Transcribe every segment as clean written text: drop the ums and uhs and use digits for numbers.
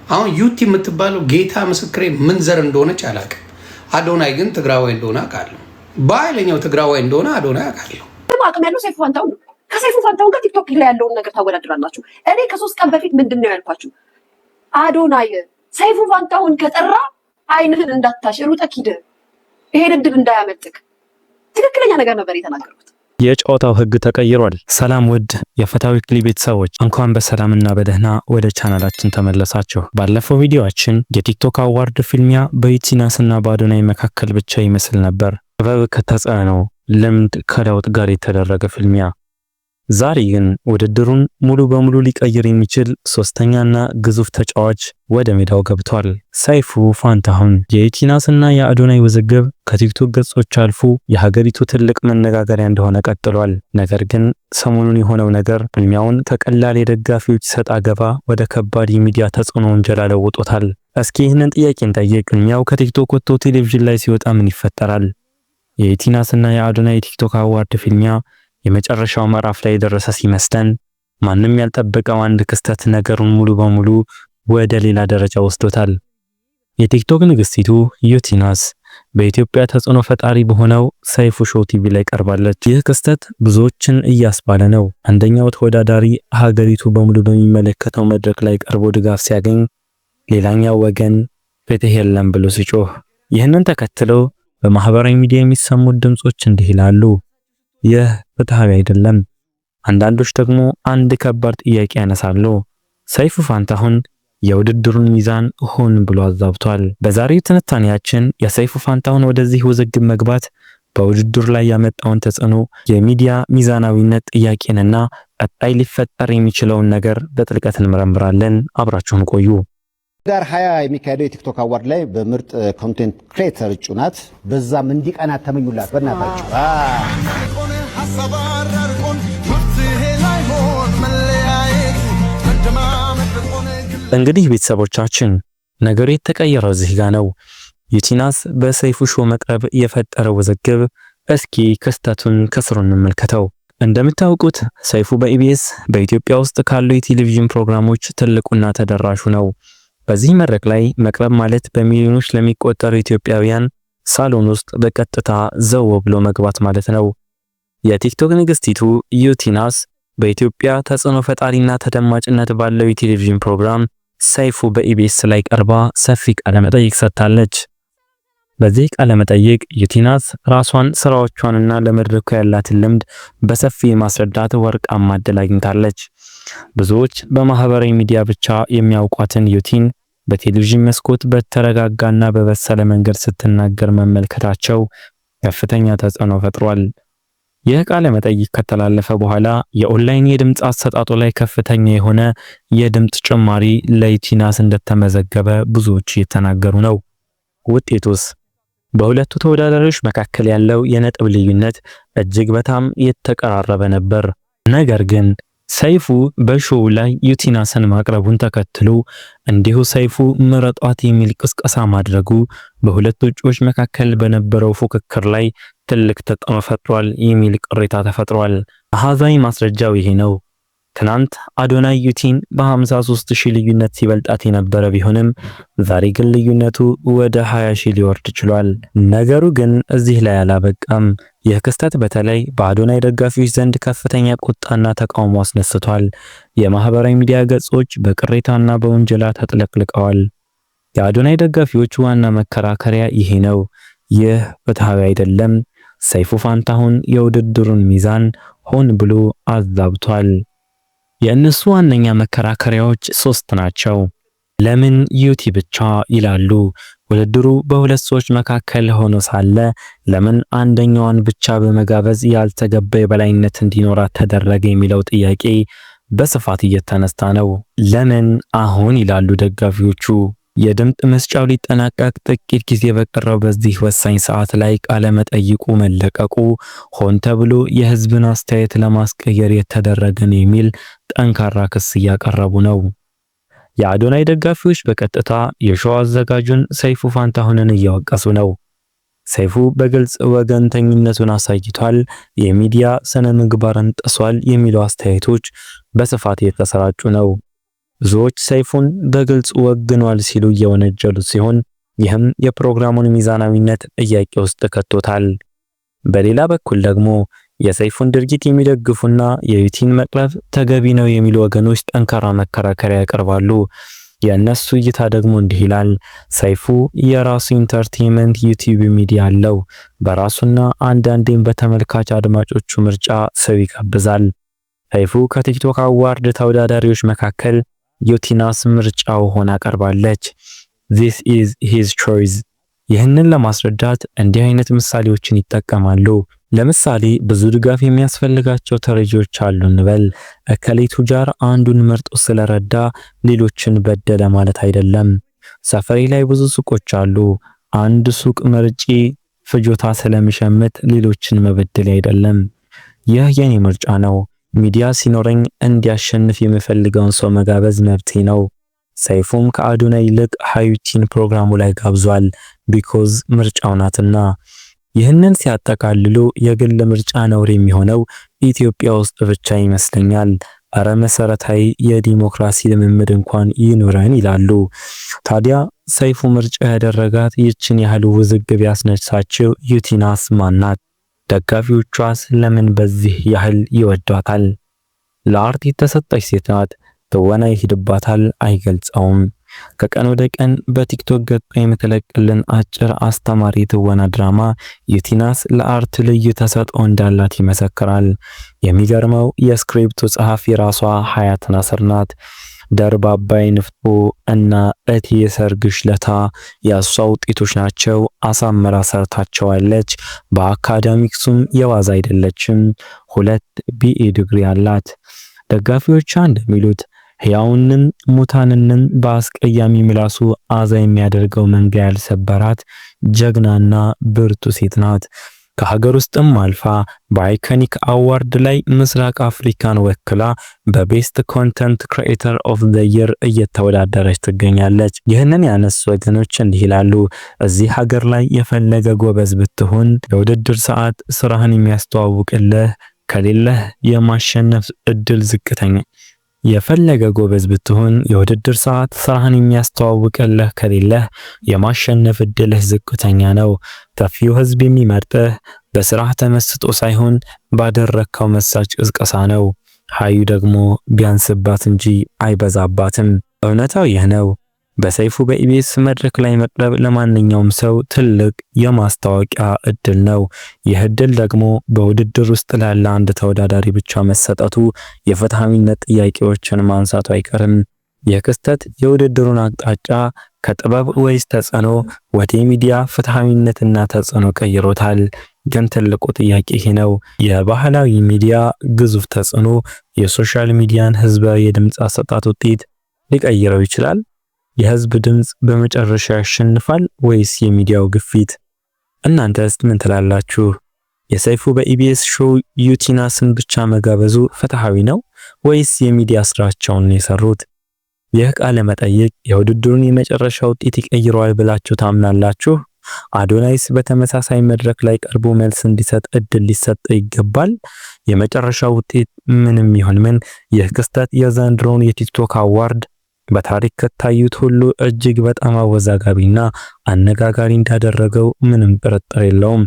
አሁን ዩቲ የምትባለው ጌታ ምስክሬ ምን ዘር እንደሆነች አላውቅም። አዶናይ ግን ትግራዋይ እንደሆነ አውቃለሁ። በኃይለኛው ትግራዋይ እንደሆነ አዶናይ አውቃለሁ። አቅም ያለው ሰይፉ ፋንታሁን ነው። ከሰይፉ ፋንታሁን ጋር ቲክቶክ ላይ ያለውን ነገር ታወዳድራላችሁ። እኔ ከ3 ቀን በፊት ምንድን ነው ያልኳችሁ? አዶናይ ሰይፉ ፋንታሁን ከጠራ አይንህን እንዳታሽ ሩጠህ ሂድ፣ ይሄን እድል እንዳያመልጥክ። ትክክለኛ ነገር ነበር የተናገሩት። የጨዋታው ህግ ተቀይሯል። ሰላም ውድ የፈታዊ ክሊፕ ቤተሰቦች እንኳን በሰላምና በደህና ወደ ቻናላችን ተመለሳችሁ። ባለፈው ቪዲዮአችን የቲክቶክ አዋርድ ፊልሚያ በዩቲናስና በአዶናይ መካከል ብቻ ይመስል ነበር። ጥበብ ከተጻነው ልምድ ከለውጥ ጋር የተደረገ ፊልሚያ። ዛሬ ግን ውድድሩን ሙሉ በሙሉ ሊቀይር የሚችል ሶስተኛና ግዙፍ ተጫዋች ወደ ሜዳው ገብቷል። ሰይፉ ፋንታሁን። የዩቲናስና የአዶናይ ውዝግብ ከቲክቶክ ገጾች አልፎ የሀገሪቱ ትልቅ መነጋገሪያ እንደሆነ ቀጥሏል። ነገር ግን ሰሞኑን የሆነው ነገር ፊልሚያውን ከቀላል የደጋፊዎች ሰጣ ገባ ወደ ከባድ የሚዲያ ተጽዕኖ ወንጀል ለውጦታል። እስኪ ይህንን ጥያቄ እንጠይቅ። ፊልሚያው ከቲክቶክ ወጥቶ ቴሌቪዥን ላይ ሲወጣ ምን ይፈጠራል? የዩቲናስና የአዶናይ ቲክቶክ አዋርድ ፊልሚያ የመጨረሻው ምዕራፍ ላይ ደረሰ ሲመስለን ማንም ያልጠበቀው አንድ ክስተት ነገሩን ሙሉ በሙሉ ወደ ሌላ ደረጃ ወስዶታል። የቲክቶክ ንግስቲቱ ዩቲናስ በኢትዮጵያ ተጽዕኖ ፈጣሪ በሆነው ሰይፉ ሾው ቲቪ ላይ ቀርባለች። ይህ ክስተት ብዙዎችን እያስባለ ነው። አንደኛው ተወዳዳሪ ሀገሪቱ በሙሉ በሚመለከተው መድረክ ላይ ቀርቦ ድጋፍ ሲያገኝ፣ ሌላኛው ወገን ፍትህ የለም ብሎ ሲጮህ፣ ይህንን ተከትለው በማህበራዊ ሚዲያ የሚሰሙት ድምጾች እንዲህ ይላሉ: ይህ ፍትሃዊ አይደለም። አንዳንዶች ደግሞ አንድ ከባድ ጥያቄ ያነሳሉ። ሰይፉ ፋንታሁን የውድድሩን ሚዛን ሆን ብሎ አዛብቷል። በዛሬው ትንታኔያችን የሰይፉ ፋንታሁን ወደዚህ ውዝግብ መግባት በውድድሩ ላይ ያመጣውን ተጽዕኖ፣ የሚዲያ ሚዛናዊነት ጥያቄንና ቀጣይ ሊፈጠር የሚችለውን ነገር በጥልቀት እንመረምራለን። አብራችሁን ቆዩ። ዳር 20 የሚካሄደው የቲክቶክ አዋርድ ላይ በምርጥ ኮንቴንት ክሬተር እጩ ናት። በዛም እንዲቀናት ተመኙላት። በእናታችሁ እንግዲህ ቤተሰቦቻችን ነገሩ የተቀየረው እዚህ ጋር ነው። ዩቲናስ በሰይፉ ሾው መቅረብ የፈጠረው ውዝግብ፣ እስኪ ክስተቱን ከስሩ እንመልከተው። እንደምታውቁት ሰይፉ በኢቢኤስ በኢትዮጵያ ውስጥ ካሉ የቴሌቪዥን ፕሮግራሞች ትልቁና ተደራሹ ነው። በዚህ መድረክ ላይ መቅረብ ማለት በሚሊዮኖች ለሚቆጠሩ ኢትዮጵያውያን ሳሎን ውስጥ በቀጥታ ዘው ብሎ መግባት ማለት ነው። የቲክቶክ ንግስቲቱ ዩቲናስ በኢትዮጵያ ተጽዕኖ ፈጣሪና ተደማጭነት ባለው የቴሌቪዥን ፕሮግራም ሰይፉ በኢቢኤስ ላይ ቀርባ ሰፊ ቃለ መጠይቅ ሰጥታለች። በዚህ ቃለ መጠይቅ ዩቲናስ ራሷን፣ ስራዎቿንና ለመድረኩ ያላትን ልምድ በሰፊ ማስረዳት ወርቃማ ዕድል አግኝታለች። ብዙዎች በማህበራዊ ሚዲያ ብቻ የሚያውቋትን ዩቲን በቴሌቪዥን መስኮት በተረጋጋና በበሰለ መንገድ ስትናገር መመልከታቸው ከፍተኛ ተጽዕኖ ፈጥሯል። ይህ ቃለ መጠይቅ ከተላለፈ በኋላ የኦንላይን የድምጽ አሰጣጡ ላይ ከፍተኛ የሆነ የድምጽ ጭማሪ ለዩቲናስ እንደተመዘገበ ብዙዎች እየተናገሩ ነው። ውጤቱስ? በሁለቱ ተወዳዳሪዎች መካከል ያለው የነጥብ ልዩነት እጅግ በጣም የተቀራረበ ነበር። ነገር ግን ሰይፉ በሾው ላይ ዩቲናስን ማቅረቡን ተከትሎ እንዲሁ ሰይፉ ምረጧት የሚል ቅስቀሳ ማድረጉ በሁለቱ እጩዎች መካከል በነበረው ፉክክር ላይ ትልቅ ተጽዕኖ ፈጥሯል የሚል ቅሬታ ተፈጥሯል። አሃዛዊ ማስረጃው ይሄ ነው። ትናንት አዶናይ ዩቲን በ53000 ልዩነት ሲበልጣት የነበረ ቢሆንም ዛሬ ግን ልዩነቱ ወደ 20000 ሊወርድ ችሏል። ነገሩ ግን እዚህ ላይ አላበቃም። ይህ ክስተት በተለይ በአዶናይ ደጋፊዎች ዘንድ ከፍተኛ ቁጣና ተቃውሞ አስነስቷል። የማህበራዊ ሚዲያ ገጾች በቅሬታና በወንጀላ ተጥለቅልቀዋል። የአዶናይ ደጋፊዎች ዋና መከራከሪያ ይሄ ነው: ይህ ፍትሃዊ አይደለም። ሰይፉ ፋንታሁን የውድድሩን ሚዛን ሆን ብሎ አዛብቷል። የእነሱ ዋነኛ መከራከሪያዎች 3 ናቸው። ለምን ዩቲ ብቻ ይላሉ። ውድድሩ በሁለት ሰዎች መካከል ሆኖ ሳለ ለምን አንደኛዋን ብቻ በመጋበዝ ያልተገባ የበላይነት እንዲኖራት ተደረገ የሚለው ጥያቄ በስፋት እየተነሳ ነው። ለምን አሁን ይላሉ ደጋፊዎቹ። የድምጽ መስጫው ሊጠናቀቅ ጥቂት ጊዜ በቀረው በዚህ ወሳኝ ሰዓት ላይ ቃለ መጠይቁ መለቀቁ ሆን ተብሎ የህዝብን አስተያየት ለማስቀየር የተደረገ ነው የሚል ጠንካራ ክስ እያቀረቡ ነው። የአዶናይ ደጋፊዎች በቀጥታ የሾው አዘጋጁን ሰይፉ ፋንታሁንን እያወቀሱ ነው። ሰይፉ በግልጽ ወገንተኝነቱን አሳይቷል፣ የሚዲያ ስነ ምግባርን ጥሷል የሚሉ አስተያየቶች በስፋት የተሰራጩ ነው። ብዙዎች ሰይፉን በግልጽ ወግኗል ሲሉ እየወነጀሉት ሲሆን ይህም የፕሮግራሙን ሚዛናዊነት ጥያቄ ውስጥ ከቶታል። በሌላ በኩል ደግሞ የሰይፉን ድርጊት የሚደግፉና የዩቲን መቅረብ ተገቢ ነው የሚሉ ወገኖች ጠንካራ መከራከሪያ ያቀርባሉ። የእነሱ እይታ ደግሞ እንዲህ ይላል። ሰይፉ የራሱ ኢንተርቴይንመንት ዩቲዩብ ሚዲያ አለው። በራሱና አንዳንዴም በተመልካች አድማጮቹ ምርጫ ሰው ይጋብዛል። ሰይፉ ከቲክቶክ አዋርድ ተወዳዳሪዎች መካከል ዩቲናስ ምርጫው ሆና ቀርባለች። This is his choice። ይህንን ለማስረዳት እንዲህ አይነት ምሳሌዎችን ይጠቀማሉ። ለምሳሌ ብዙ ድጋፍ የሚያስፈልጋቸው ተረጂዎች አሉ እንበል። እከሌ ቱጃር አንዱን መርጦ ስለረዳ ሌሎችን በደለ ማለት አይደለም። ሰፈሬ ላይ ብዙ ሱቆች አሉ። አንድ ሱቅ መርጬ ፍጆታ ስለምሸምት ሌሎችን መበደል አይደለም። ይህ የኔ ምርጫ ነው። ሚዲያ ሲኖረኝ እንዲያሸንፍ የምፈልገውን ሰው መጋበዝ መብቴ ነው። ሰይፉም ከአዶናይ ይልቅ ሀዩቲን ፕሮግራሙ ላይ ጋብዟል ቢኮዝ ምርጫው ናትና። ይህንን ሲያጠቃልሉ የግል ምርጫ ነውር የሚሆነው ኢትዮጵያ ውስጥ ብቻ ይመስለኛል። አረ መሰረታዊ የዲሞክራሲ ልምምድ እንኳን ይኑረን ይላሉ። ታዲያ ሰይፉ ምርጫ ያደረጋት ይችን ያህል ውዝግብ ያስነሳችው ዩቲናስ ማናት? ደጋፊዎቿስ ለምን በዚህ ያህል ይወዷታል? ለአርት የተሰጠች ሴት ናት። ትወና ይሄድባታል፣ አይገልጸውም። ከቀን ወደ ቀን በቲክቶክ ገጽ የምትለቅልን አጭር አስተማሪ ትወና ድራማ ዩቲናስ ለአርት ልዩ ተሰጥኦ እንዳላት ይመሰክራል። የሚገርመው የስክሪፕቱ ጸሐፊ ራሷ ሀያት ናስር ናት። ደርባባይ ንፍጦ እና እቴ የሰርግሽ ለታ የእሷ ውጤቶች ናቸው። አሳምራ ሰርታቸዋለች። በአካዳሚክሱም የዋዛ አይደለችም። 2 BA ዲግሪ አላት። ደጋፊዎቿ እንደሚሉት ሕያውንም ሙታንንም በአስቀያሚ ምላሱ አዛ የሚያደርገው መንጋ ያልሰበራት ጀግናና ብርቱ ሴት ናት። ከሀገር ውስጥም አልፋ በአይኮኒክ አዋርድ ላይ ምስራቅ አፍሪካን ወክላ በቤስት ኮንተንት ክሪኤተር ኦፍ ዘ ይር እየተወዳደረች ትገኛለች። ይህንን ያነሱ ወገኖች እንዲህ ይላሉ። እዚህ ሀገር ላይ የፈለገ ጎበዝ ብትሆን የውድድር ሰዓት ስራህን የሚያስተዋውቅልህ ከሌለህ የማሸነፍ እድል ዝቅተኛ የፈለገ ጎበዝ ብትሆን የውድድር ሰዓት ስራህን የሚያስተዋውቅልህ ከሌለህ የማሸነፍ እድልህ ዝቅተኛ ነው። ሰፊው ህዝብ የሚመርጥህ በስራህ ተመስጦ ሳይሆን ባደረከው መሳጭ ቅስቀሳ ነው። ሀዩ ደግሞ ቢያንስባት እንጂ አይበዛባትም። እውነታው ይህ ነው። በሰይፉ በኢቢኤስ መድረክ ላይ መቅረብ ለማንኛውም ሰው ትልቅ የማስታወቂያ እድል ነው። ይህ እድል ደግሞ በውድድር ውስጥ ላለ አንድ ተወዳዳሪ ብቻ መሰጠቱ የፍትሃዊነት ጥያቄዎችን ማንሳቱ አይቀርም። የክስተት የውድድሩን አቅጣጫ ከጥበብ ወይስ ተጽዕኖ ወደ ሚዲያ ፍትሃዊነትና ተጽዕኖ ቀይሮታል? ግን ትልቁ ጥያቄ ይሄ ነው። የባህላዊ ሚዲያ ግዙፍ ተጽዕኖ የሶሻል ሚዲያን ህዝባዊ የድምፅ አሰጣጥ ውጤት ሊቀይረው ይችላል? የህዝብ ድምጽ በመጨረሻ ያሸንፋል ወይስ የሚዲያው ግፊት? እናንተስ ምን ትላላችሁ? የሰይፉ በኢቢኤስ ሾው ዩቲናስን ብቻ መጋበዙ ፍትሃዊ ነው ወይስ የሚዲያ ስራቸውን የሰሩት? ይህ ቃለ መጠይቅ የውድድሩን የመጨረሻ ውጤት ይቀይረዋል ብላችሁ ታምናላችሁ? አዶናይስ በተመሳሳይ መድረክ ላይ ቀርቦ መልስ እንዲሰጥ እድል ሊሰጥ ይገባል? የመጨረሻው ውጤት ምንም ይሁን ምን ይህ ክስተት የዘንድሮውን የቲክቶክ አዋርድ በታሪክ ከታዩት ሁሉ እጅግ በጣም አወዛጋቢና አነጋጋሪ እንዳደረገው ምንም ጥርጥር የለውም።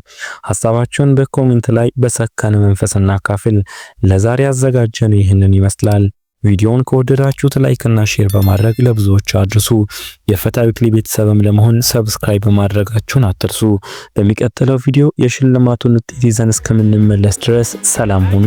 ሐሳባችሁን በኮሜንት ላይ በሰከነ መንፈስ እናካፍል። ለዛሬ ያዘጋጀነው ይህንን ይመስላል። ቪዲዮውን ከወደዳችሁት ላይክ እና ሼር በማድረግ ለብዙዎች አድርሱ። የፈታ ዊክሊ ቤተሰብም ለመሆን ሰብስክራይብ ማድረጋችሁን አትርሱ። በሚቀጥለው ቪዲዮ የሽልማቱን ውጤት ይዘን እስከምንመለስ ድረስ ሰላም ሁኑ።